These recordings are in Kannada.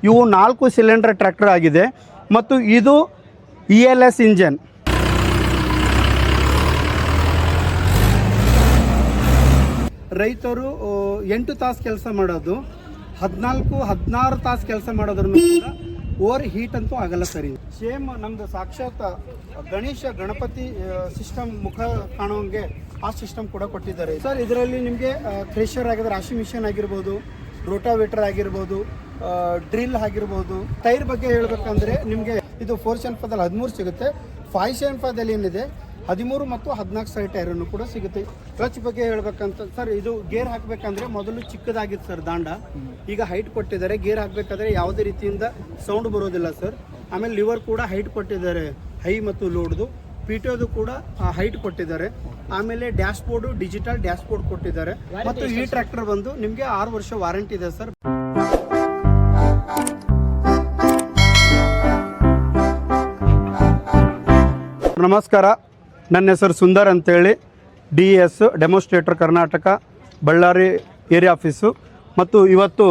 ಇವು 4 ಸಿಲಿಂಡರ್ ಟ್ರ್ಯಾಕ್ಟರ್ ಆಗಿದೆ ಮತ್ತು ಇದು ELS ಇಂಜನ್. ರೈತರು 8 ತಾಸು ಕೆಲಸ ಮಾಡೋದು 14-16 ತಾಸು ಕೆಲಸ ಮಾಡೋದ್ರೂ ಕೂಡ ಓವರ್ ಹೀಟ್ ಅಂತೂ ಆಗಲ್ಲ ಸರಿ. ಸೇಮ್ ನಮ್ದು ಸಾಕ್ಷಾತ್ ಗಣಪತಿ ಸಿಸ್ಟಮ್ ಮುಖ ಕಾಣೋಂಗೆ ಆ ಸಿಸ್ಟಮ್ ಕೂಡ ಕೊಟ್ಟಿದ್ದಾರೆ ಸರ್. ಇದರಲ್ಲಿ ನಿಮಗೆ ಥ್ರೆಷರ್ ಆಗಿದ್ರೆ ರಾಶಿ ಮಿಷನ್ ಆಗಿರ್ಬೋದು, ರೋಟಾವೇಟರ್ ಆಗಿರ್ಬೋದು, ಡ್ರಿಲ್ ಆಗಿರ್ಬೋದು. ಟೈರ್ ಬಗ್ಗೆ ಹೇಳಬೇಕಂದ್ರೆ ನಿಮಗೆ ಇದು 475ದಲ್ಲಿ 13 ಸಿಗುತ್ತೆ. 575ದಲ್ಲಿ ಏನಿದೆ 13 ಮತ್ತು 14 ಸೈಡ್ ಟೈರನ್ನು ಕೂಡ ಸಿಗುತ್ತೆ. ಕ್ಲಚ್ ಬಗ್ಗೆ ಹೇಳ್ಬೇಕಂತ ಸರ್, ಇದು ಗೇರ್ ಹಾಕಬೇಕಂದ್ರೆ ಮೊದಲು ಚಿಕ್ಕದಾಗಿತ್ತು ಸರ್ ದಾಂಡ, ಈಗ ಹೈಟ್ ಕೊಟ್ಟಿದ್ದಾರೆ. ಗೇರ್ ಹಾಕಬೇಕಾದ್ರೆ ಯಾವುದೇ ರೀತಿಯಿಂದ ಸೌಂಡ್ ಬರೋದಿಲ್ಲ ಸರ್. ಆಮೇಲೆ ಲಿವರ್ ಕೂಡ ಹೈಟ್ ಕೊಟ್ಟಿದ್ದಾರೆ, ಹೈ ಮತ್ತು ಲೋಡ್ದು. PTOದು ಕೂಡ ಹೈಟ್ ಕೊಟ್ಟಿದ್ದಾರೆ. ಆಮೇಲೆ dash board digital dash board ಕೊಟ್ಟಿದ್ದಾರೆ. ಮತ್ತು ಈ ಟ್ರ್ಯಾಕ್ಟರ್ ಬಂದು ನಿಮಗೆ 6 ವರ್ಷ ವಾರಂಟಿ ಇದೆ ಸರ್. ನಮಸ್ಕಾರ, ನನ್ನ ಹೆಸರು ಸುಂದರ್ ಅಂತೇಳಿ, DES demonstrator Karnataka Ballari area office. ಮತ್ತು ಇವತ್ತು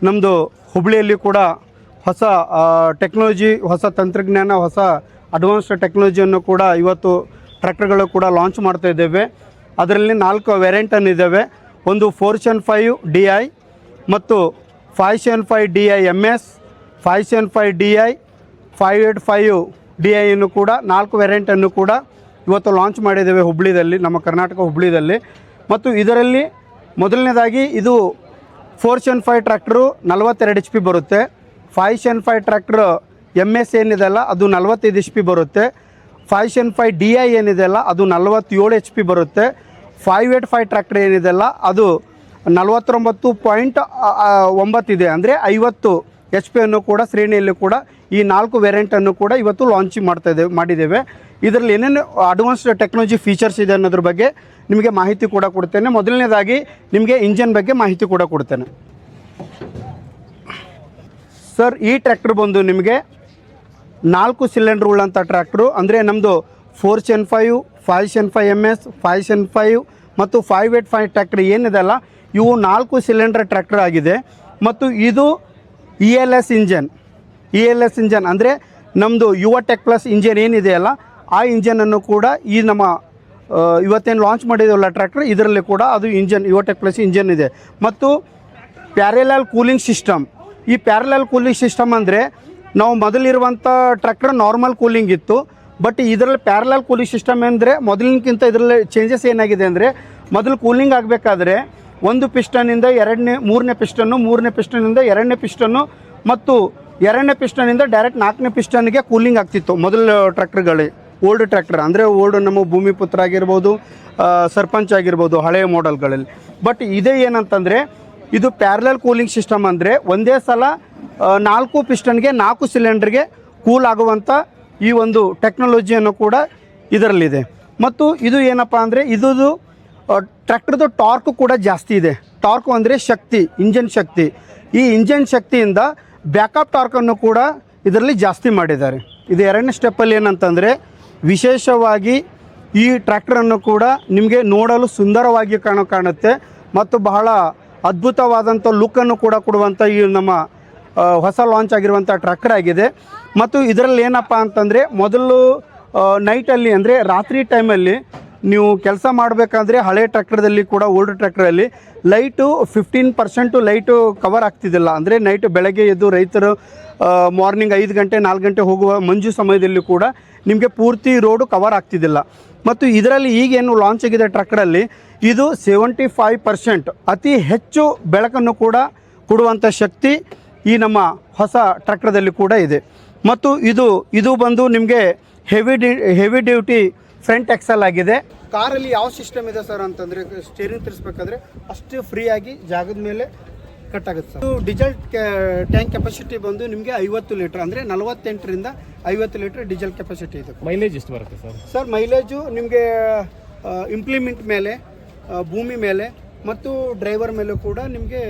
ನಮ್ಮದು ಹುಬ್ಬಳ್ಳಿಯಲ್ಲಿ ಕೂಡ ಹೊಸ ಟೆಕ್ನಾಲಜಿ, ಹೊಸ ತಂತ್ರಜ್ಞಾನ, ಹೊಸ ಅಡ್ವಾನ್ಸ್ಡ್ ಟೆಕ್ನಾಲಜಿಯನ್ನು ಕೂಡ ಇವತ್ತು ಟ್ರ್ಯಾಕ್ಟರ್ಗಳು ಕೂಡ ಲಾಂಚ್ ಮಾಡ್ತಾ ಇದ್ದೇವೆ. ಅದರಲ್ಲಿ 4 ವೇರಿಯಂಟನ್ನು ಇದ್ದಾವೆ. ಒಂದು 475 DI ಮತ್ತು 575 DI MS, 575 DI, 585 DI ಅನ್ನು ಕೂಡ 4 ವೇರಿಯಂಟನ್ನು ಕೂಡ ಇವತ್ತು ಲಾಂಚ್ ಮಾಡಿದ್ದೇವೆ ಹುಬ್ಬಳ್ಳಿಯಲ್ಲಿ, ನಮ್ಮ ಕರ್ನಾಟಕ ಹುಬ್ಬಳ್ಳಿಯಲ್ಲಿ. ಮತ್ತು ಇದರಲ್ಲಿ ಮೊದಲನೇದಾಗಿ ಇದು 475 ಟ್ರ್ಯಾಕ್ಟ್ರು 42 HP ಬರುತ್ತೆ. 575 ಟ್ರ್ಯಾಕ್ಟ್ರ್ MS ಏನಿದೆಲ್ಲ ಅದು 45 HP ಬರುತ್ತೆ. 575 DI ಏನಿದೆಲ್ಲ ಅದು 47 HP ಬರುತ್ತೆ. 585 ಟ್ರ್ಯಾಕ್ಟರ್ ಏನಿದೆಲ್ಲ ಅದು 49.9 ಇದೆ, ಅಂದರೆ 50 HP ಅನ್ನು ಕೂಡ ಶ್ರೇಣಿಯಲ್ಲಿ ಕೂಡ ಈ 4 ವೇರಿಯಂಟನ್ನು ಕೂಡ ಇವತ್ತು ಲಾಂಚ್ ಮಾಡಿದ್ದೇವೆ. ಇದರಲ್ಲಿ ಏನೇನು ಅಡ್ವಾನ್ಸ್ಡ್ ಟೆಕ್ನಾಲಜಿ ಫೀಚರ್ಸ್ ಇದೆ ಅನ್ನೋದ್ರ ಬಗ್ಗೆ ನಿಮಗೆ ಮಾಹಿತಿ ಕೂಡ ಕೊಡ್ತೇನೆ. ಮೊದಲನೇದಾಗಿ ನಿಮಗೆ ಇಂಜನ್ ಬಗ್ಗೆ ಮಾಹಿತಿ ಕೂಡ ಕೊಡ್ತೇನೆ ಸರ್. ಈ ಟ್ರ್ಯಾಕ್ಟರ್ ಬಂದು ನಿಮಗೆ 4 ಸಿಲಿಂಡರ್ ಉಳ್ಳಂಥ ಟ್ರ್ಯಾಕ್ಟ್ರು, ಅಂದರೆ ನಮ್ಮದು 475, 575 MS, 575 ಮತ್ತು 585 ಟ್ರ್ಯಾಕ್ಟರ್ ಏನಿದೆಲ್ಲ ಇವು 4 ಸಿಲಿಂಡರ್ ಟ್ರ್ಯಾಕ್ಟರ್ ಆಗಿದೆ. ಮತ್ತು ಇದು ELS ಇಂಜನ್. ELS ಇಂಜನ್ ಅಂದರೆ ನಮ್ಮದು ಯುವಟೆಕ್ ಪ್ಲಸ್ ಇಂಜನ್ ಏನಿದೆಯಲ್ಲ ಆ ಇಂಜನನ್ನು ಕೂಡ ಈ ನಮ್ಮ ಇವತ್ತೇನು ಲಾಂಚ್ ಮಾಡಿದೆವಲ್ಲ ಟ್ರ್ಯಾಕ್ಟರ್, ಇದರಲ್ಲಿ ಕೂಡ ಅದು ಇಂಜನ್ ಯುವಟೆಕ್ ಪ್ಲಸ್ ಇಂಜನ್ ಇದೆ. ಮತ್ತು ಪ್ಯಾರಲಲ್ ಕೂಲಿಂಗ್ ಸಿಸ್ಟಮ್. ಈ ಪ್ಯಾರಲಲ್ ಕೂಲಿಂಗ್ ಸಿಸ್ಟಮ್ ಅಂದರೆ ನಾವು ಮೊದಲಿರುವಂಥ ಟ್ರ್ಯಾಕ್ಟರ್ ನಾರ್ಮಲ್ ಕೂಲಿಂಗ್ ಇತ್ತು, ಬಟ್ ಇದರಲ್ಲಿ ಪ್ಯಾರಲಲ್ ಕೂಲಿಂಗ್ ಸಿಸ್ಟಮ್ ಅಂದರೆ ಮೊದಲಿನಕ್ಕಿಂತ ಇದರಲ್ಲಿ ಚೇಂಜಸ್ ಏನಾಗಿದೆ ಅಂದರೆ, ಮೊದಲು ಕೂಲಿಂಗ್ ಆಗಬೇಕಾದ್ರೆ 1 ಪಿಸ್ಟನ್ನಿಂದ 3ನೇ ಪಿಸ್ಟನ್ನು, 3ನೇ ಪಿಸ್ಟನ್ನಿಂದ 2ನೇ ಪಿಸ್ಟನ್ನು ಮತ್ತು 2ನೇ ಪಿಸ್ಟನ್ನಿಂದ ಡೈರೆಕ್ಟ್ 4ನೇ ಪಿಸ್ಟನ್ಗೆ ಕೂಲಿಂಗ್ ಆಗ್ತಿತ್ತು ಮೊದಲ ಟ್ರ್ಯಾಕ್ಟರ್ಗಳಿಗೆ. ಓಲ್ಡ್ ಟ್ರ್ಯಾಕ್ಟರ್ ಅಂದರೆ ಓಲ್ಡ್ ನಮ್ಮ ಭೂಮಿಪುತ್ರ ಆಗಿರ್ಬೋದು, ಸರ್ಪಂಚ್ ಆಗಿರ್ಬೋದು, ಹಳೆಯ ಮಾಡೆಲ್ಗಳಲ್ಲಿ. ಬಟ್ ಇದೇ ಏನಂತಂದರೆ ಇದು ಪ್ಯಾರಲಲ್ ಕೂಲಿಂಗ್ ಸಿಸ್ಟಮ್ ಅಂದರೆ ಒಂದೇ ಸಲ 4 ಪಿಸ್ಟನ್ಗೆ 4 ಸಿಲಿಂಡರ್ಗೆ ಕೂಲ್ ಆಗುವಂಥ ಈ ಒಂದು ಟೆಕ್ನಾಲಜಿಯನ್ನು ಕೂಡ ಇದರಲ್ಲಿದೆ. ಮತ್ತು ಇದು ಏನಪ್ಪ ಅಂದರೆ ಇದು ಟ್ರ್ಯಾಕ್ಟರ್ದು ಟಾರ್ಕ್ ಕೂಡ ಜಾಸ್ತಿ ಇದೆ. ಟಾರ್ಕ್ ಅಂದರೆ ಶಕ್ತಿ, ಇಂಜನ್ ಶಕ್ತಿ. ಈ ಇಂಜನ್ ಶಕ್ತಿಯಿಂದ ಬ್ಯಾಕಪ್ ಟಾರ್ಕನ್ನು ಕೂಡ ಇದರಲ್ಲಿ ಜಾಸ್ತಿ ಮಾಡಿದ್ದಾರೆ. ಇದು 2ನೇ ಸ್ಟೆಪ್ಪಲ್ಲಿ ಏನಂತಂದರೆ ವಿಶೇಷವಾಗಿ ಈ ಟ್ರ್ಯಾಕ್ಟರನ್ನು ಕೂಡ ನಿಮಗೆ ನೋಡಲು ಸುಂದರವಾಗಿ ಕಾಣುತ್ತೆ ಮತ್ತು ಬಹಳ ಅದ್ಭುತವಾದಂಥ ಲುಕ್ಕನ್ನು ಕೂಡ ಕೊಡುವಂಥ ಈ ನಮ್ಮ ಹೊಸ ಲಾಂಚ್ ಆಗಿರುವಂಥ ಟ್ರ್ಯಾಕ್ಟರ್ ಆಗಿದೆ. ಮತ್ತು ಇದರಲ್ಲಿ ಏನಪ್ಪ ಅಂತಂದರೆ ಮೊದಲು ನೈಟಲ್ಲಿ ಅಂದರೆ ರಾತ್ರಿ ಟೈಮಲ್ಲಿ ನೀವು ಕೆಲಸ ಮಾಡಬೇಕಾದ್ರೆ ಹಳೆ ಟ್ರ್ಯಾಕ್ಟರ್ದಲ್ಲಿ ಕೂಡ ಓಲ್ಡ್ ಟ್ರ್ಯಾಕ್ಟರಲ್ಲಿ ಲೈಟು 15% ಲೈಟು ಕವರ್ ಆಗ್ತಿದ್ದಿಲ್ಲ. ಅಂದರೆ ನೈಟ್ ಬೆಳಗ್ಗೆ ಎದ್ದು ರೈತರು ಮಾರ್ನಿಂಗ್ 5 ಗಂಟೆ 4 ಗಂಟೆ ಹೋಗುವ ಮಂಜು ಸಮಯದಲ್ಲಿ ಕೂಡ ನಿಮಗೆ ಪೂರ್ತಿ ರೋಡು ಕವರ್ ಆಗ್ತಿದ್ದಿಲ್ಲ. ಮತ್ತು ಇದರಲ್ಲಿ ಈಗೇನು ಲಾಂಚ್ ಆಗಿದೆ ಟ್ರ್ಯಾಕ್ಟರಲ್ಲಿ ಇದು 75% ಅತಿ ಹೆಚ್ಚು ಬೆಳಕನ್ನು ಕೂಡ ಕೊಡುವಂಥ ಶಕ್ತಿ ಈ ನಮ್ಮ ಹೊಸ ಟ್ರ್ಯಾಕ್ಟರ್ದಲ್ಲಿ ಕೂಡ ಇದೆ. ಮತ್ತು ಇದು ಬಂದು ನಿಮಗೆ ಹೆವಿ ಡ್ಯೂಟಿ ಫ್ರಂಟ್ ಎಕ್ಸೆಲ್ ಆಗಿದೆ. ಕಾರಲ್ಲಿ ಯಾವ ಸಿಸ್ಟಮ್ ಇದೆ ಸರ್ ಅಂತಂದರೆ, ಸ್ಟೇರಿಂಗ್ ತಿರ್ಸ್ಬೇಕಾದ್ರೆ ಅಷ್ಟು ಫ್ರೀಯಾಗಿ ಜಾಗದ ಮೇಲೆ ಕಟ್ ಆಗುತ್ತೆ ಸರ್. ಇದು ಡೀಸೆಲ್ ಟ್ಯಾಂಕ್ ಕೆಪಾಸಿಟಿ ಬಂದು ನಿಮಗೆ 50 ಲೀಟ್ರ್, ಅಂದರೆ 48ರಿಂದ 50 ಲೀಟ್ರ್ ಡೀಸೆಲ್ ಕೆಪಾಸಿಟಿ ಇದೆ. ಮೈಲೇಜ್ ಎಷ್ಟು ಬರುತ್ತೆ ಸರ್? ಸರ್ ಮೈಲೇಜು ನಿಮಗೆ ಇಂಪ್ಲಿಮೆಂಟ್ ಮೇಲೆ, ಭೂಮಿ ಮೇಲೆ ಮತ್ತು ಡ್ರೈವರ್ ಮೇಲೂ ಕೂಡ ನಿಮಗೆ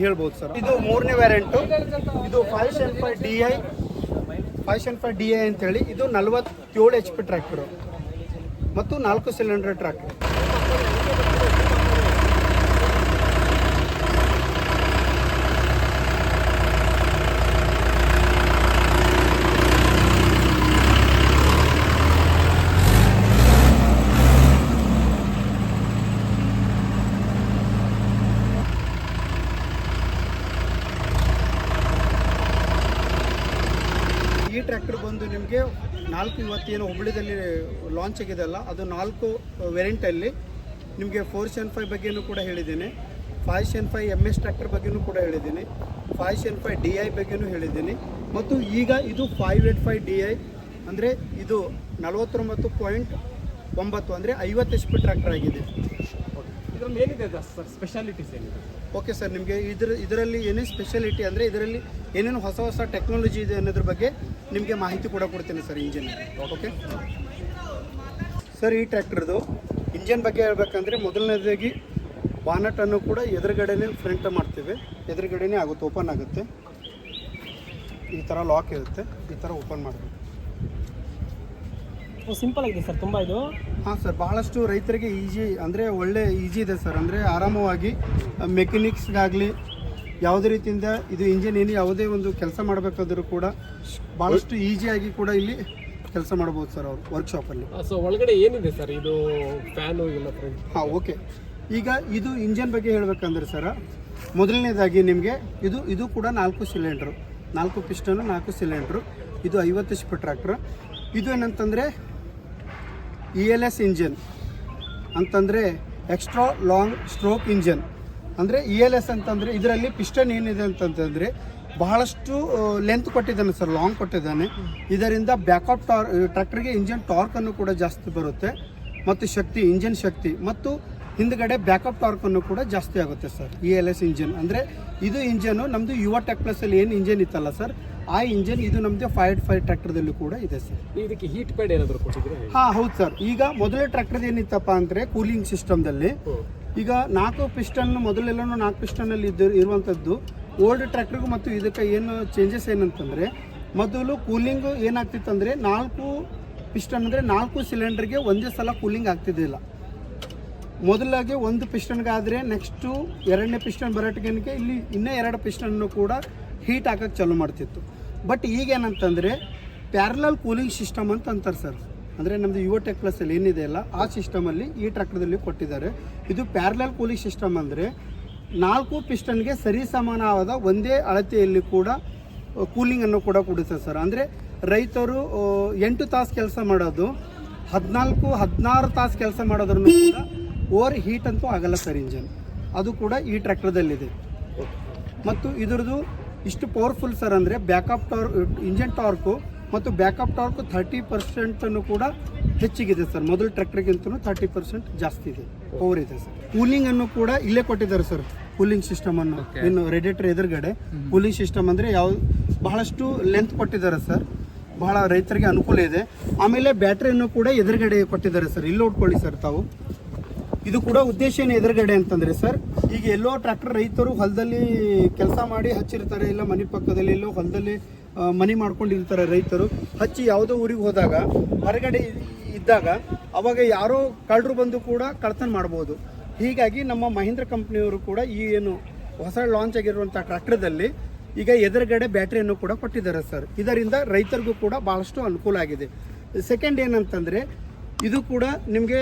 ಹೇಳ್ಬೋದು ಸರ್. ಇದು 3ನೇ ವೇರಿಯಂಟು. ಇದು 575 DI ಅಂತೇಳಿ. ಇದು 47 HP ಟ್ರ್ಯಾಕ್ಟರು ಮತ್ತು 4 ಸಿಲಿಂಡರ್ ಟ್ರ್ಯಾಕ್ಟರ್. ಟ್ರ್ಯಾಕ್ಟರ್ ಬಂದು ನಿಮಗೆ 4 ಇವತ್ತೇನು ಹುಬ್ಬಳ್ಳಿದಲ್ಲಿ ಲಾಂಚ್ ಆಗಿದೆಯಲ್ಲ, ಅದು 4 ವೇರಿಯಂಟಲ್ಲಿ ನಿಮಗೆ 475 ಬಗ್ಗೆಯೂ ಕೂಡ ಹೇಳಿದ್ದೀನಿ, 575 MS ಟ್ರ್ಯಾಕ್ಟರ್ ಬಗ್ಗೆಯೂ ಕೂಡ ಹೇಳಿದ್ದೀನಿ, 575 DI ಬಗ್ಗೆಯೂ ಹೇಳಿದ್ದೀನಿ, ಮತ್ತು ಈಗ ಇದು 585 DI ಅಂದರೆ ಇದು 49.9 ಅಂದರೆ 50 HP ಟ್ರ್ಯಾಕ್ಟರ್ ಆಗಿದೆ. ಇದರಲ್ಲಿ ಏನಿದೆ ಸರ್, ಸ್ಪೆಷಾಲಿಟೀಸ್ ಏನಿದೆ? ಓಕೆ ಸರ್, ನಿಮಗೆ ಇದರಲ್ಲಿ ಏನೇ ಸ್ಪೆಷಾಲಿಟಿ ಅಂದರೆ ಇದರಲ್ಲಿ ಏನೇನು ಹೊಸ ಹೊಸ ಟೆಕ್ನಾಲಜಿ ಇದೆ ಅನ್ನೋದ್ರ ಬಗ್ಗೆ ನಿಮಗೆ ಮಾಹಿತಿ ಕೂಡ ಕೊಡ್ತೀನಿ ಸರ್ ಇಂಜಿನ್. ಓಕೆ ಸರ್, ಈ ಟ್ರ್ಯಾಕ್ಟರ್ದು ಇಂಜಿನ್ ಬಗ್ಗೆ ಹೇಳ್ಬೇಕಂದ್ರೆ ಮೊದಲನೇದಾಗಿ ಬಾನಟನ್ನು ಕೂಡ ಎದುರುಗಡೆನೇ ಫ್ರಂಟ್ ಮಾಡ್ತೀವಿ, ಎದುರುಗಡೆನೇ ಆಗುತ್ತೆ, ಓಪನ್ ಆಗುತ್ತೆ, ಈ ಥರ ಲಾಕ್ ಇರುತ್ತೆ, ಈ ಥರ ಓಪನ್ ಮಾಡಬೇಕು. ಸಿಂಪಲ್ ಆಗಿದೆ ಸರ್ ತುಂಬ ಇದು. ಹಾಂ ಸರ್, ಭಾಳಷ್ಟು ರೈತರಿಗೆ ಈಜಿ ಅಂದರೆ ಒಳ್ಳೆ ಈಜಿ ಇದೆ ಸರ್. ಅಂದರೆ ಆರಾಮವಾಗಿ ಮೆಕ್ಯಾನಿಕ್ಸ್ಗಾಗಲಿ ಯಾವುದೇ ರೀತಿಯಿಂದ ಇದು ಇಂಜಿನ್ ಏನು ಯಾವುದೇ ಒಂದು ಕೆಲಸ ಮಾಡಬೇಕಾದ್ರೂ ಕೂಡ ಭಾಳಷ್ಟು ಈಸಿಯಾಗಿ ಕೂಡ ಇಲ್ಲಿ ಕೆಲಸ ಮಾಡ್ಬೋದು ಸರ್ ಅವರು ವರ್ಕ್ಶಾಪಲ್ಲಿ. ಸೊ ಒಳಗಡೆ ಏನಿದೆ ಸರ್, ಇದು ಫ್ಯಾನು ಇಲ್ಲ ಫ್ರೆಂಡ್? ಹಾಂ, ಓಕೆ. ಈಗ ಇದು ಇಂಜನ್ ಬಗ್ಗೆ ಹೇಳಬೇಕಂದ್ರೆ ಸರ್, ಮೊದಲನೇದಾಗಿ ನಿಮಗೆ ಇದು ಕೂಡ 4 ಸಿಲಿಂಡ್ರು, 4 ಪಿಸ್ಟನು 4 ಸಿಲಿಂಡ್ರು, ಇದು 50 HP ಟ್ರ್ಯಾಕ್ಟ್ರ್. ಇದು ಏನಂತಂದರೆ ELS ಇಂಜಿನ್ ಅಂತಂದರೆ ಎಕ್ಸ್ಟ್ರಾ ಲಾಂಗ್ ಸ್ಟ್ರೋಕ್ ಇಂಜನ್. ಅಂದರೆ ELS ಅಂತಂದರೆ ಇದರಲ್ಲಿ ಪಿಸ್ಟನ್ ಏನಿದೆ ಅಂತಂತಂದರೆ ಬಹಳಷ್ಟು ಲೆಂತ್ ಕೊಟ್ಟಿದ್ದಾನೆ ಸರ್, ಲಾಂಗ್ ಕೊಟ್ಟಿದ್ದಾನೆ. ಇದರಿಂದ ಬ್ಯಾಕಪ್ ಟ್ರ್ಯಾಕ್ಟರ್ಗೆ ಇಂಜನ್ ಟಾರ್ಕನ್ನು ಕೂಡ ಜಾಸ್ತಿ ಬರುತ್ತೆ, ಮತ್ತು ಶಕ್ತಿ, ಇಂಜನ್ ಶಕ್ತಿ ಮತ್ತು ಹಿಂದ್ಗಡೆ ಬ್ಯಾಕಪ್ ಟಾರ್ಕನ್ನು ಕೂಡ ಜಾಸ್ತಿ ಆಗುತ್ತೆ ಸರ್. ELS ಇಂಜನ್ ಅಂದರೆ ಇದು ಇಂಜನ್ನು ನಮ್ಮದು ಯುವ ಟೆಕ್ ಪ್ಲಸ್ಸಲ್ಲಿ ಏನು ಇಂಜನ್ ಇತ್ತಲ್ಲ ಸರ್, ಆ ಇಂಜನ್ ಇದು ನಮ್ಮದು 585 ಟ್ರ್ಯಾಕ್ಟರ್ದಲ್ಲಿ ಕೂಡ ಇದೆ ಸರ್. ಇದಕ್ಕೆ ಹೀಟ್ ಪ್ಯಾಡ್ ಏನಾದರೂ ಕೊಟ್ಟಿದ್ರೆ? ಹಾಂ, ಹೌದು ಸರ್. ಈಗ ಮೊದಲೇ ಟ್ರ್ಯಾಕ್ಟರ್ದು ಏನಿತ್ತಪ್ಪ ಅಂದರೆ ಕೂಲಿಂಗ್ ಸಿಸ್ಟಮ್ದಲ್ಲಿ ಈಗ 4 ಪಿಸ್ಟನ್, ಮೊದಲೆಲ್ಲನೂ 4 ಪಿಸ್ಟನಲ್ಲಿ ಇರುವಂಥದ್ದು. ಓಲ್ಡ್ ಟ್ರ್ಯಾಕ್ಟರ್ಗೂ ಮತ್ತು ಇದಕ್ಕೆ ಏನು ಚೇಂಜಸ್ ಏನಂತಂದರೆ, ಮೊದಲು ಕೂಲಿಂಗು ಏನಾಗ್ತಿತ್ತು ಅಂದರೆ 4 ಪಿಸ್ಟನ್ ಅಂದರೆ 4 ಸಿಲಿಂಡರ್ಗೆ ಒಂದೇ ಸಲ ಕೂಲಿಂಗ್ ಆಗ್ತಿದ್ದಿಲ್ಲ. ಮೊದಲಾಗಿ 1 ಪಿಸ್ಟನ್ಗಾದರೆ ನೆಕ್ಸ್ಟು 2ನೇ ಪಿಸ್ಟನ್ ಬರೋಟಿಗೆ ಇಲ್ಲಿ ಇನ್ನೂ 2 ಪಿಸ್ಟನ್ನು ಕೂಡ ಹೀಟ್ ಹಾಕೋಕ್ಕೆ ಚಾಲೂ ಮಾಡ್ತಿತ್ತು. ಬಟ್ ಈಗೇನಂತಂದರೆ ಪ್ಯಾರಲಲ್ ಕೂಲಿಂಗ್ ಸಿಸ್ಟಮ್ ಅಂತ ಅಂತಾರೆ ಸರ್. ಅಂದರೆ ನಮ್ಮದು ಯುವ ಟೆಕ್ ಪ್ಲಸ್ಸಲ್ಲಿ ಏನಿದೆ ಅಲ್ಲ, ಆ ಸಿಸ್ಟಮಲ್ಲಿ ಈ ಟ್ರ್ಯಾಕ್ಟರ್ದಲ್ಲಿ ಕೊಟ್ಟಿದ್ದಾರೆ. ಇದು ಪ್ಯಾರಲಲ್ ಕೂಲಿಂಗ್ ಸಿಸ್ಟಮ್ ಅಂದರೆ 4 ಪಿಸ್ಟನ್ಗೆ ಸರಿಸಮಾನವಾದ ಒಂದೇ ಅಳತೆಯಲ್ಲಿ ಕೂಡ ಕೂಲಿಂಗನ್ನು ಕೂಡ ಕೊಡುತ್ತೆ ಸರ್. ಅಂದರೆ ರೈತರು 8 ತಾಸು ಕೆಲಸ ಮಾಡೋದು 14-16 ತಾಸು ಕೆಲಸ ಮಾಡೋದ್ರೂ ಕೂಡ ಓವರ್ ಹೀಟ್ ಅಂತೂ ಆಗಲ್ಲ ಸರ್ ಇಂಜನ್. ಅದು ಕೂಡ ಈ ಟ್ರ್ಯಾಕ್ಟರ್ದಲ್ಲಿದೆ. ಮತ್ತು ಇದರದ್ದು ಇಷ್ಟು ಪವರ್ಫುಲ್ ಸರ್ ಅಂದರೆ ಬ್ಯಾಕಪ್ ಇಂಜನ್ ಟಾರ್ಕು ಮತ್ತು ಬ್ಯಾಕಪ್ ಟಾರ್ಕ್ 30% ಕೂಡ ಹೆಚ್ಚಿಗಿದೆ ಸರ್. ಮೊದಲು ಟ್ರ್ಯಾಕ್ಟರ್ಗಿಂತಲೂ 30% ಜಾಸ್ತಿ ಇದೆ, ಪವರ್ ಇದೆ ಸರ್. ಕೂಲಿಂಗನ್ನು ಕೂಡ ಇಲ್ಲೇ ಕೊಟ್ಟಿದ್ದಾರೆ ಸರ್, ಕೂಲಿಂಗ್ ಸಿಸ್ಟಮನ್ನು. ಇನ್ನು ರೇಡಿಯೇಟರ್ ಎದುರುಗಡೆ ಕೂಲಿಂಗ್ ಸಿಸ್ಟಮ್ ಅಂದರೆ ಬಹಳಷ್ಟು ಲೆಂತ್ ಕೊಟ್ಟಿದ್ದಾರೆ ಸರ್, ಬಹಳ ರೈತರಿಗೆ ಅನುಕೂಲ ಇದೆ. ಆಮೇಲೆ ಬ್ಯಾಟ್ರಿಯನ್ನು ಕೂಡ ಎದುರುಗಡೆ ಕೊಟ್ಟಿದ್ದಾರೆ ಸರ್. ಇಲ್ಲಿ ನೋಡ್ಕೊಳ್ಳಿ ಸರ್ ತಾವು. ಇದು ಕೂಡ ಉದ್ದೇಶ ಏನು ಎದುರುಗಡೆ ಅಂತಂದರೆ ಸರ್, ಈಗ ಎಲ್ಲೋ ಟ್ರ್ಯಾಕ್ಟರ್ ರೈತರು ಹೊಲದಲ್ಲಿ ಕೆಲಸ ಮಾಡಿ ಹಚ್ಚಿರ್ತಾರೆ, ಇಲ್ಲ ಮನೆ ಪಕ್ಕದಲ್ಲಿ ಎಲ್ಲೋ ಹೊಲದಲ್ಲಿ ಮನೆ ಮಾಡ್ಕೊಂಡಿರ್ತಾರೆ ರೈತರು. ಹಚ್ಚಿ ಯಾವುದೋ ಊರಿಗೆ ಹೋದಾಗ ಹೊರಗಡೆ ಇದ್ದಾಗ ಅವಾಗ ಯಾರೋ ಕಳ್ಳರು ಬಂದು ಕೂಡ ಕಳ್ತನ ಮಾಡ್ಬೋದು. ಹೀಗಾಗಿ ನಮ್ಮ ಮಹೀಂದ್ರ ಕಂಪ್ನಿಯವರು ಕೂಡ ಈ ಏನು ಹೊಸ ಲಾಂಚ್ ಆಗಿರುವಂಥ ಟ್ರ್ಯಾಕ್ಟರ್ದಲ್ಲಿ ಈಗ ಎದುರುಗಡೆ ಬ್ಯಾಟ್ರಿಯನ್ನು ಕೂಡ ಕೊಟ್ಟಿದ್ದಾರೆ ಸರ್. ಇದರಿಂದ ರೈತರಿಗೂ ಕೂಡ ಭಾಳಷ್ಟು ಅನುಕೂಲ ಆಗಿದೆ. ಸೆಕೆಂಡ್ ಏನಂತಂದರೆ ಇದು ಕೂಡ ನಿಮಗೆ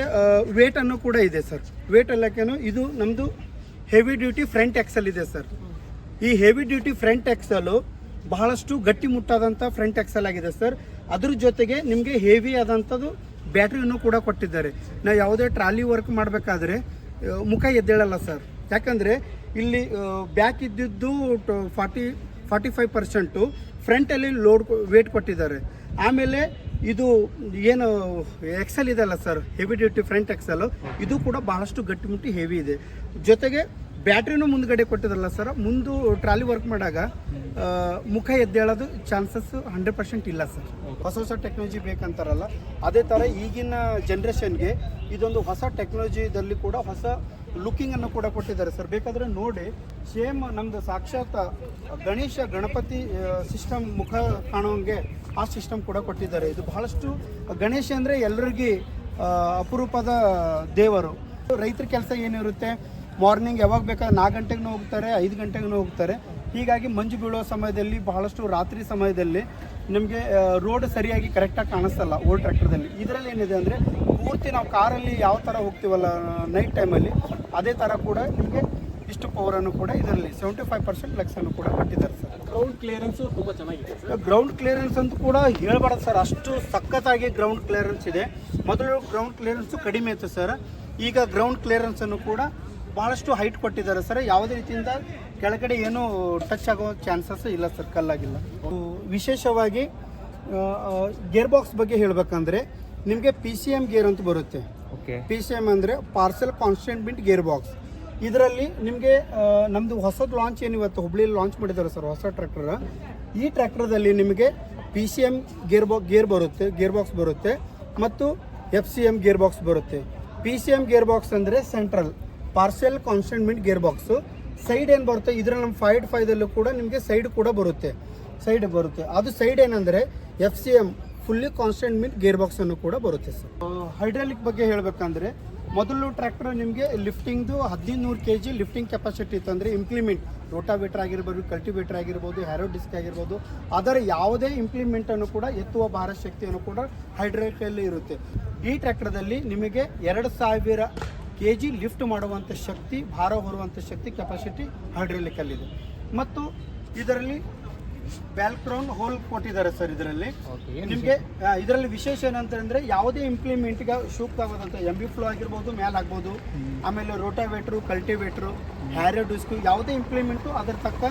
ವೇಟನ್ನು ಕೂಡ ಇದೆ ಸರ್. ವೇಟ್ ಎಲ್ಲಕ್ಕೇನು ಇದು ನಮ್ಮದು ಹೆವಿ ಡ್ಯೂಟಿ ಫ್ರಂಟ್ ಎಕ್ಸಲ್ ಇದೆ ಸರ್. ಈ ಹೆವಿ ಡ್ಯೂಟಿ ಫ್ರಂಟ್ ಎಕ್ಸಲು ಬಹಳಷ್ಟು ಗಟ್ಟಿ ಮುಟ್ಟಾದಂಥ ಫ್ರಂಟ್ ಎಕ್ಸಲ್ ಆಗಿದೆ ಸರ್. ಅದ್ರ ಜೊತೆಗೆ ನಿಮಗೆ ಹೆವಿ ಆದಂಥದ್ದು ಬ್ಯಾಟ್ರಿಯನ್ನು ಕೂಡ ಕೊಟ್ಟಿದ್ದಾರೆ. ನಾವು ಯಾವುದೇ ಟ್ರಾಲಿ ವರ್ಕ್ ಮಾಡಬೇಕಾದ್ರೆ ಮುಖ ಎದ್ದೇಳಲ್ಲ ಸರ್. ಯಾಕಂದರೆ ಇಲ್ಲಿ ಬ್ಯಾಕ್ ಇದ್ದಿದ್ದು 45%, ಫ್ರಂಟಲ್ಲಿ ಲೋಡ್ ವೇಟ್ ಕೊಟ್ಟಿದ್ದಾರೆ. ಆಮೇಲೆ ಇದು ಏನು ಎಕ್ಸೆಲ್ ಇದೆಲ್ಲ sir, heavy duty front axle, ಇದು ಕೂಡ ಭಾಳಷ್ಟು ಗಟ್ಟಿಮುಟ್ಟಿ ಹೆವಿ ಇದೆ. ಜೊತೆಗೆ ಬ್ಯಾಟ್ರಿನೂ ಮುಂದ್ಗಡೆ ಕೊಟ್ಟಿದ್ರಲ್ಲ ಸರ್, ಮುಂದೆ ಟ್ರಾಲಿ ವರ್ಕ್ ಮಾಡಾಗ ಮುಖ ಎದ್ದೇಳೋದು ಚಾನ್ಸಸ್ 100% ಇಲ್ಲ ಸರ್. ಹೊಸ ಹೊಸ ಟೆಕ್ನಾಲಜಿ ಬೇಕಂತಾರಲ್ಲ, ಅದೇ ಥರ ಈಗಿನ ಜನ್ರೇಷನ್ಗೆ ಇದೊಂದು ಹೊಸ ಟೆಕ್ನಾಲಜಿದಲ್ಲಿ ಕೂಡ ಹೊಸ ಲುಕ್ಕಿಂಗನ್ನು ಕೂಡ ಕೊಟ್ಟಿದ್ದಾರೆ ಸರ್. ಬೇಕಾದರೆ ನೋಡಿ, ಸೇಮ್ ನಮ್ಮದು ಸಾಕ್ಷಾತ್ ಗಣಪತಿ ಸಿಸ್ಟಮ್ ಮುಖ ಕಾಣೋಂಗೆ ಆ ಸಿಸ್ಟಮ್ ಕೂಡ ಕೊಟ್ಟಿದ್ದಾರೆ. ಇದು ಬಹಳಷ್ಟು ಗಣೇಶ ಅಂದರೆ ಎಲ್ಲರಿಗೂ ಅಪರೂಪದ ದೇವರು. ರೈತರ ಕೆಲಸ ಏನಿರುತ್ತೆ, ಮಾರ್ನಿಂಗ್ ಯಾವಾಗ ಬೇಕಾದ್ರೆ 4 ಗಂಟೆಗೂ ಹೋಗ್ತಾರೆ, 5 ಗಂಟೆಗೂ ಹೋಗ್ತಾರೆ. ಹೀಗಾಗಿ ಮಂಜು ಬೀಳೋ ಸಮಯದಲ್ಲಿ, ಬಹಳಷ್ಟು ರಾತ್ರಿ ಸಮಯದಲ್ಲಿ ನಿಮಗೆ ರೋಡ್ ಸರಿಯಾಗಿ ಕರೆಕ್ಟಾಗಿ ಕಾಣಿಸ್ತಲ್ಲ ಓಲ್ಡ್ ಟ್ರ್ಯಾಕ್ಟರ್ದಲ್ಲಿ. ಇದರಲ್ಲಿ ಏನಿದೆ ಅಂದರೆ ಪೂರ್ತಿ ನಾವು ಕಾರಲ್ಲಿ ಯಾವ ಥರ ಹೋಗ್ತೀವಲ್ಲ ನೈಟ್ ಟೈಮಲ್ಲಿ, ಅದೇ ಥರ ಕೂಡ ನಿಮಗೆ ಇಷ್ಟು ಪವರನ್ನು ಕೂಡ ಇದರಲ್ಲಿ 75% ಲಕ್ಸನ್ನು ಕೂಡ ಕೊಟ್ಟಿದ್ದಾರೆ ಸರ್. ಗ್ರೌಂಡ್ ಕ್ಲಿಯರೆನ್ಸು ತುಂಬ ಚೆನ್ನಾಗಿದೆ ಸರ್. ಗ್ರೌಂಡ್ ಕ್ಲಿಯರೆನ್ಸ್ ಅಂತ ಕೂಡ ಹೇಳ್ಬಾರ್ದು ಸರ್, ಅಷ್ಟು ಸಖತ್ತಾಗಿ ಗ್ರೌಂಡ್ ಕ್ಲಿಯರೆನ್ಸ್ ಇದೆ. ಮೊದಲು ಗ್ರೌಂಡ್ ಕ್ಲಿಯರೆನ್ಸು ಕಡಿಮೆ ಇತ್ತು ಸರ್, ಈಗ ಗ್ರೌಂಡ್ ಕ್ಲಿಯರೆನ್ಸನ್ನು ಕೂಡ ಭಾಳಷ್ಟು ಹೈಟ್ ಕೊಟ್ಟಿದ್ದಾರೆ ಸರ್. ಯಾವುದೇ ರೀತಿಯಿಂದ ಕೆಳಗಡೆ ಏನೂ ಟಚ್ ಆಗೋ ಚಾನ್ಸಸ್ ಇಲ್ಲ ಸರ್, ಕಲ್ಲಾಗಿಲ್ಲ. ವಿಶೇಷವಾಗಿ ಗೇರ್ ಬಾಕ್ಸ್ ಬಗ್ಗೆ ಹೇಳಬೇಕಂದ್ರೆ ನಿಮಗೆ PCM ಗೇರ್ ಅಂತ ಬರುತ್ತೆ. ಓಕೆ. PCM ಅಂದರೆ ಪಾರ್ಸೆಲ್ ಕಾನ್ಸ್ಟೆಂಟ್ ಬಿಟ್ ಗೇರ್ ಬಾಕ್ಸ್. ಇದರಲ್ಲಿ ನಿಮಗೆ ನಮ್ಮದು ಹೊಸದು ಲಾಂಚ್ ಏನು ಇವತ್ತು ಹುಬ್ಳಿಯಲ್ಲಿ ಲಾಂಚ್ ಮಾಡಿದ್ದಾರೆ ಸರ್ ಹೊಸ ಟ್ರ್ಯಾಕ್ಟರ್. ಈ ಟ್ರ್ಯಾಕ್ಟರ್ದಲ್ಲಿ ನಿಮಗೆ PCM ಗೇರ್ ಬಾಕ್ಸ್ ಬರುತ್ತೆ ಮತ್ತು FCM ಗೇರ್ ಬಾಕ್ಸ್ ಬರುತ್ತೆ. PCM ಗೇರ್ ಬಾಕ್ಸ್ ಅಂದರೆ ಸೆಂಟ್ರಲ್ ಪಾರ್ಸೆಲ್ ಕಾನ್ಸ್ಟೆಂಟ್ ಬಿಟ್ ಗೇರ್ ಬಾಕ್ಸು. ಸೈಡ್ ಏನು ಬರುತ್ತೆ ಇದರಲ್ಲಿ ನಮ್ಮ 5.5ದಲ್ಲೂ ಕೂಡ ನಿಮಗೆ ಸೈಡ್ ಕೂಡ ಬರುತ್ತೆ. ಅದು ಸೈಡ್ ಏನಂದರೆ FCM ಫುಲ್ಲಿ ಕಾನ್ಸ್ಟೆಂಟ್ ಮಿಟ್ ಗೇರ್ ಬಾಕ್ಸನ್ನು ಕೂಡ ಬರುತ್ತೆ ಸರ್. ಹೈಡ್ರಾಲಿಕ್ ಬಗ್ಗೆ ಹೇಳಬೇಕಂದ್ರೆ ಮೊದಲು ಟ್ರ್ಯಾಕ್ಟರ್ ನಿಮಗೆ ಲಿಫ್ಟಿಂಗ್ದು 1500 kg ಲಿಫ್ಟಿಂಗ್ ಕೆಪಾಸಿಟಿ ಇತ್ತು. ಅಂದರೆ ಇಂಪ್ಲಿಮೆಂಟ್ ರೋಟಾವೇಟರ್ ಆಗಿರ್ಬೋದು, ಕಲ್ಟಿವೇಟರ್ ಆಗಿರ್ಬೋದು, ಹ್ಯಾರೋ ಡಿಸ್ಕ್ ಆಗಿರ್ಬೋದು, ಅದರ ಯಾವುದೇ ಇಂಪ್ಲಿಮೆಂಟನ್ನು ಕೂಡ ಎತ್ತುವ ಭಾರ ಶಕ್ತಿಯನ್ನು ಕೂಡ ಹೈಡ್ರಾಲಿಕಲ್ಲಿ ಇರುತ್ತೆ. ಈ ಟ್ರ್ಯಾಕ್ಟರ್ದಲ್ಲಿ ನಿಮಗೆ 2000 kg ಲಿಫ್ಟ್ ಮಾಡುವಂಥ ಶಕ್ತಿ, ಭಾರ ಹೊರುವಂಥ ಶಕ್ತಿ ಕೆಪಾಸಿಟಿ ಹೈಡ್ರಾಲಿಕಲ್ಲಿದೆ. ಮತ್ತು ಇದರಲ್ಲಿ ಬ್ಯಾಲ್ಕ್ರೌನ್ ಹೋಲ್ ಕೊಟ್ಟಿದ್ದಾರೆ ಸರ್. ಇದರಲ್ಲಿ ನಿಮಗೆ ಇದರಲ್ಲಿ ವಿಶೇಷ ಏನಂತಂದರೆ ಯಾವುದೇ ಇಂಪ್ಲಿಮೆಂಟ್ಗೆ ಸೂಕ್ತ ಆಗೋದಂಥ MB ಫ್ಲೋ ಆಗಿರ್ಬೋದು, ಮ್ಯಾಲ್ ಆಗ್ಬೋದು, ಆಮೇಲೆ ರೋಟಾವೇಟ್ರು, ಕಲ್ಟಿವೇಟ್ರು, ಹ್ಯಾರೋ ಡಿಸ್ಕು, ಯಾವುದೇ ಇಂಪ್ಲಿಮೆಂಟು ಅದರ ತಕ್ಕ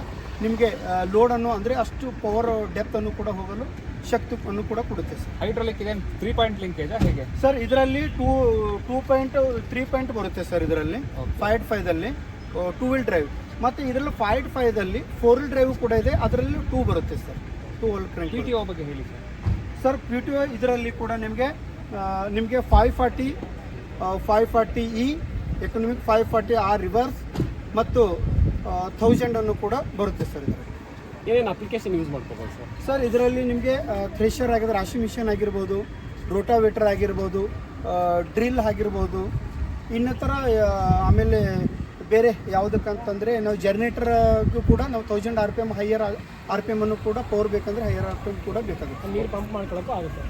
ನಿಮಗೆ ಲೋಡನ್ನು ಅಂದರೆ ಅಷ್ಟು ಪವರ್ ಡೆಪ್ತನ್ನು ಕೂಡ ಹೋಗಲು ಶಕ್ತಿಯನ್ನು ಕೂಡ ಕೊಡುತ್ತೆ ಸರ್. ಹೈಡ್ರಾಲಿಕ್ ಇದೆ 3 ಪಾಯಿಂಟ್ ಲಿಂಕ್ ಇದೆ ಹೇಗೆ ಸರ್? ಇದರಲ್ಲಿ 3 ಪಾಯಿಂಟ್ ಬರುತ್ತೆ ಸರ್. ಇದರಲ್ಲಿ 5.5ದಲ್ಲಿ 2 ವೀಲ್ ಡ್ರೈವ್, ಮತ್ತು ಇದರಲ್ಲಿ 5.5ದಲ್ಲಿ 4 ವೀಲ್ ಡ್ರೈವ್ ಕೂಡ ಇದೆ. ಅದರಲ್ಲಿ 2 ಬರುತ್ತೆ ಸರ್, 2 ವೀಲ್ ಡ್ರೈವ್. PTO ಬಗ್ಗೆ ಹೇಳಿ ಸರ್. PTO ಇದರಲ್ಲಿ ಕೂಡ ನಿಮಗೆ 540E ಎಕನಾಮಿಕ್, 540R ರಿವರ್ಸ್ ಮತ್ತು 1000 ಕೂಡ ಬರುತ್ತೆ ಸರ್. ಇದರಲ್ಲಿ ಏನೇನು ಅಪ್ಲಿಕೇಶನ್ ಯೂಸ್ ಮಾಡ್ಕೋಬೋದು ಸರ್? ಸರ್ ಇದರಲ್ಲಿ ನಿಮಗೆ ಥ್ರೆಷರ್ ಆಗಿದ್ರೆ, ರಾಶಿ ಮಿಷನ್ ಆಗಿರ್ಬೋದು, ರೋಟಾವೇಟರ್ ಆಗಿರ್ಬೋದು, ಡ್ರಿಲ್ ಆಗಿರ್ಬೋದು, ಇನ್ನಿತರ ಆಮೇಲೆ ಬೇರೆ ಯಾವುದಕ್ಕಂತಂದರೆ ನಾವು ಜರ್ನೇಟರ್ಗೂ ಕೂಡ ನಾವು 1000 RPM ಹೈಯರ್ RPM ಅನ್ನು ಕೂಡ ಪವರ್ ಬೇಕಂದರೆ ಹೈಯರ್ RPM ಕೂಡ ಬೇಕಾಗುತ್ತೆ. ನೀರು ಪಂಪ್ ಮಾಡ್ಕೊಳ್ಳೋಕ್ಕೂ ಆಗುತ್ತೆ.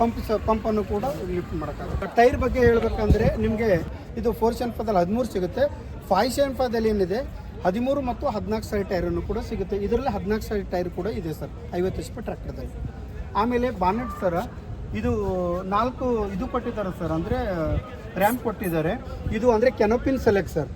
ಪಂಪನ್ನು ಕೂಡ ಲಿಫ್ಟ್ ಮಾಡೋಕ್ಕಾಗುತ್ತೆ. ಟೈರ್ ಬಗ್ಗೆ ಹೇಳಬೇಕಂದ್ರೆ ನಿಮಗೆ ಇದು 475ದಲ್ಲಿ 13 ಸಿಗುತ್ತೆ. 575ದಲ್ಲಿ ಏನಿದೆ 13 ಮತ್ತು 14 ಸೈಡ್ ಟೈರನ್ನು ಕೂಡ ಸಿಗುತ್ತೆ. ಇದರಲ್ಲಿ 14 ಸೈಡ್ ಟೈರ್ ಕೂಡ ಇದೆ ಸರ್ 50 HP ಟ್ರ್ಯಾಕ್ಟರ್ದಲ್ಲಿ. ಆಮೇಲೆ ಬಾನೆಟ್ ಸರ್, ಇದು 4 ಇದು ಕೊಟ್ಟಿದ್ದಾರೆ ಸರ್, ಅಂದರೆ ರ್ಯಾಂಪ್ ಕೊಟ್ಟಿದ್ದಾರೆ. ಇದು ಅಂದರೆ ಕೆನೋಪಿನ್ ಸೆಲೆಕ್ಟ್ ಸರ್.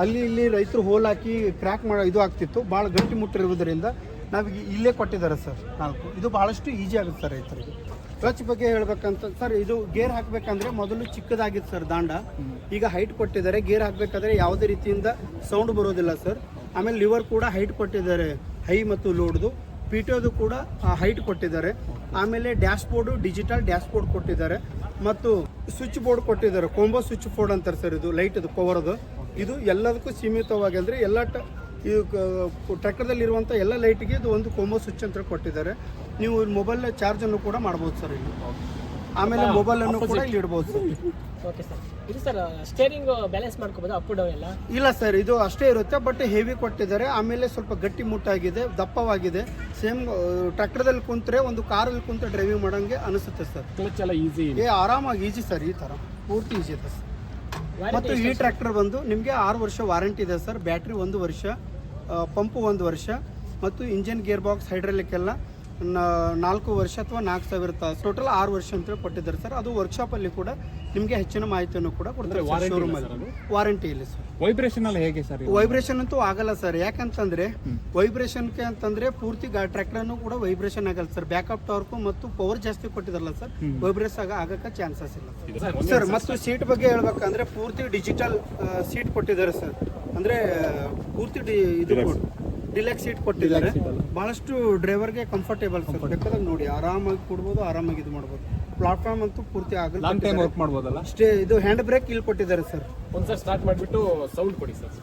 ಅಲ್ಲಿ ಇಲ್ಲಿ ರೈತರು ಹೋಲ್ ಹಾಕಿ ಕ್ರ್ಯಾಕ್ ಮಾಡೋ ಇದು ಆಗ್ತಿತ್ತು, ಭಾಳ ಗಟ್ಟಿ ಮುಟ್ಟಿರುವುದರಿಂದ ನಾವೀಗ ಇಲ್ಲೇ ಕೊಟ್ಟಿದ್ದಾರೆ ಸರ್ 4. ಇದು ಭಾಳಷ್ಟು ಈಜಿ ಆಗುತ್ತೆ ಸರ್ ರೈತರಿಗೆ. ಕ್ಲಚ್ ಬಗ್ಗೆ ಹೇಳ್ಬೇಕಂತ ಸರ್, ಇದು ಗೇರ್ ಹಾಕಬೇಕಂದ್ರೆ ಮೊದಲು ಚಿಕ್ಕದಾಗಿತ್ತು ಸರ್ ದಾಂಡ, ಈಗ ಹೈಟ್ ಕೊಟ್ಟಿದ್ದಾರೆ. ಗೇರ್ ಹಾಕಬೇಕಾದ್ರೆ ಯಾವುದೇ ರೀತಿಯಿಂದ ಸೌಂಡ್ ಬರೋದಿಲ್ಲ ಸರ್. ಆಮೇಲೆ ಲಿವರ್ ಕೂಡ ಹೈಟ್ ಕೊಟ್ಟಿದ್ದಾರೆ, ಹೈ ಮತ್ತು ಲೋಡ್ದು. PTOದು ಕೂಡ ಹೈಟ್ ಕೊಟ್ಟಿದ್ದಾರೆ. ಆಮೇಲೆ dash board digital dash board ಕೊಟ್ಟಿದ್ದಾರೆ ಮತ್ತು ಸ್ವಿಚ್ ಬೋರ್ಡ್ ಕೊಟ್ಟಿದ್ದಾರೆ. ಕೋಂಬೋ ಸ್ವಿಚ್ ಬೋರ್ಡ್ ಅಂತಾರೆ ಸರ್. ಇದು ಲೈಟದು ಪವರ್ದು. ಇದು ಎಲ್ಲದಕ್ಕೂ ಸೀಮಿತವಾಗಿ ಅಂದರೆ ಎಲ್ಲ ಟ್ರ್ಯಾಕ್ಟರ್ದಲ್ಲಿ ಇರುವಂಥ ಎಲ್ಲ ಲೈಟಿಗೆ ಇದು ಒಂದು ಕೋಂಬೋ ಸ್ವಿಚ್ ಅಂತ ಕೊಟ್ಟಿದ್ದಾರೆ. ನೀವು ಮೊಬೈಲ್ ಚಾರ್ಜನ್ನು ಕೂಡ ಮಾಡ್ಬೋದು ಸರ್ ಇಲ್ಲಿ. ಆಮೇಲೆ ಮೊಬೈಲನ್ನು ಕೂಡ ಇಲ್ಲಿ ಇಡ್ಬೋದು ಸರ್. Okay sir. ಇದು ಸರ್ ಸ್ಟೇರಿಂಗ್ ಬ್ಯಾಲೆನ್ಸ್ ಮಾಡ್ಕೋಬೋದು ಅಪ್ ಡೌನ್ ಎಲ್ಲ? ಇಲ್ಲ ಸರ್, ಇದು ಅಷ್ಟೇ ಇರುತ್ತೆ, ಬಟ್ ಹೆವಿ ಕೊಟ್ಟಿದ್ದಾರೆ. ಆಮೇಲೆ ಸ್ವಲ್ಪ ಗಟ್ಟಿ ಮುಟ್ಟಾಗಿದೆ, ದಪ್ಪವಾಗಿದೆ. ಸೇಮ್ ಟ್ರ್ಯಾಕ್ಟರ್ದಲ್ಲಿ ಕುಂತ್ರೆ ಒಂದು ಕಾರಲ್ಲಿ ಕುಂತ್ರೆ ಡ್ರೈವಿಂಗ್ ಮಾಡೋಂಗೆ ಅನಿಸುತ್ತೆ ಸರ್. ಕ್ಲಚ್ ಎಲ್ಲ ಈಸಿ ಆರಾಮಾಗಿ ಈಜಿ ಸರ್. ಈ ಥರ ಪೂರ್ತಿ ಈಜಿ ಇದೆ ಸರ್. ಮತ್ತು ಈ ಟ್ರ್ಯಾಕ್ಟರ್ ಬಂದು ನಿಮಗೆ 6 ವರ್ಷ ವಾರಂಟಿ ಇದೆ ಸರ್. ಬ್ಯಾಟ್ರಿ 1 ವರ್ಷ, ಪಂಪು 1 ವರ್ಷ ಮತ್ತು ಇಂಜಿನ್ ಗೇರ್ ಬಾಕ್ಸ್ ಹೈಡ್ರಾಲಿಕ್ ಎಲ್ಲ 4 ವರ್ಷ ಅಥವಾ 4000 ತಾಸು, ಟೋಟಲ್ 6 ವರ್ಷ ಅಂತ ಕೊಟ್ಟಿದ್ದಾರೆ ಸರ್. ಅದು ವರ್ಕ್ಶಾಪಲ್ಲಿ ಕೂಡ ನಿಮಗೆ ಹೆಚ್ಚಿನ ಮಾಹಿತಿಯನ್ನು ಕೂಡ ಕೊಡ್ತಾರೆ ಶೋರೂಮಲ್ಲಿ. ವಾರಂಟಿ ಇಲ್ಲ ಸರ್. ವೈಬ್ರೇಷನ್ ಎಲ್ಲ ಹೇಗೆ ಸರ್? ವೈಬ್ರೇಷನ್ ಅಂತೂ ಆಗಲ್ಲ ಸರ್. ಯಾಕಂತಂದರೆ ವೈಬ್ರೇಷನ್ಗೆ ಅಂತಂದರೆ ಪೂರ್ತಿ ಟ್ರ್ಯಾಕ್ಟರ್ನು ಕೂಡ ವೈಬ್ರೇಷನ್ ಆಗಲ್ಲ ಸರ್. ಬ್ಯಾಕಪ್ ಟಾರ್ಕು ಮತ್ತು ಪವರ್ ಜಾಸ್ತಿ ಕೊಟ್ಟಿದಾರಲ್ಲ ಸರ್, ವೈಬ್ರೇಷನ್ ಆಗಕ್ಕೆ ಚಾನ್ಸಸ್ ಇಲ್ಲ ಸರ್. ಮತ್ತು ಸೀಟ್ ಬಗ್ಗೆ ಹೇಳ್ಬೇಕಂದ್ರೆ ಪೂರ್ತಿ ಡಿಜಿಟಲ್ ಸೀಟ್ ಕೊಟ್ಟಿದ್ದಾರೆ ಸರ್. ಅಂದರೆ ಪೂರ್ತಿ ಇದು ಡಿಲೆಕ್ಸ್ ಸೀಟ್ ಕೊಟ್ಟಿದ್ದಾರೆ. ಭಾಳಷ್ಟು ಡ್ರೈವರ್ಗೆ ಕಂಫರ್ಟೇಬಲ್ ಸರ್. ಬೇಕಾದಾಗ ನೋಡಿ ಆರಾಮಾಗಿ ಕೊಡ್ಬೋದು, ಆರಾಮಾಗಿ ಇದು ಮಾಡ್ಬೋದು. ಪ್ಲಾಟ್ಫಾರ್ಮ್ ಅಂತೂ ಪೂರ್ತಿ ಆಗಲ್ಲ, ಲಾಂಗ್ ಟೈಮ್ ವರ್ಕ್ ಮಾಡ್ಬೋದಲ್ಲ ಅಷ್ಟೇ. ಇದು ಹ್ಯಾಂಡ್ ಬ್ರೇಕ್ ಇಲ್ಲಿ ಕೊಟ್ಟಿದ್ದಾರೆ ಸರ್. ಒಂದ್ಸಲ ಸ್ಟಾರ್ಟ್ ಮಾಡಿಬಿಟ್ಟು ಸೌಂಡ್ ಕೊಡಿ ಸರ್.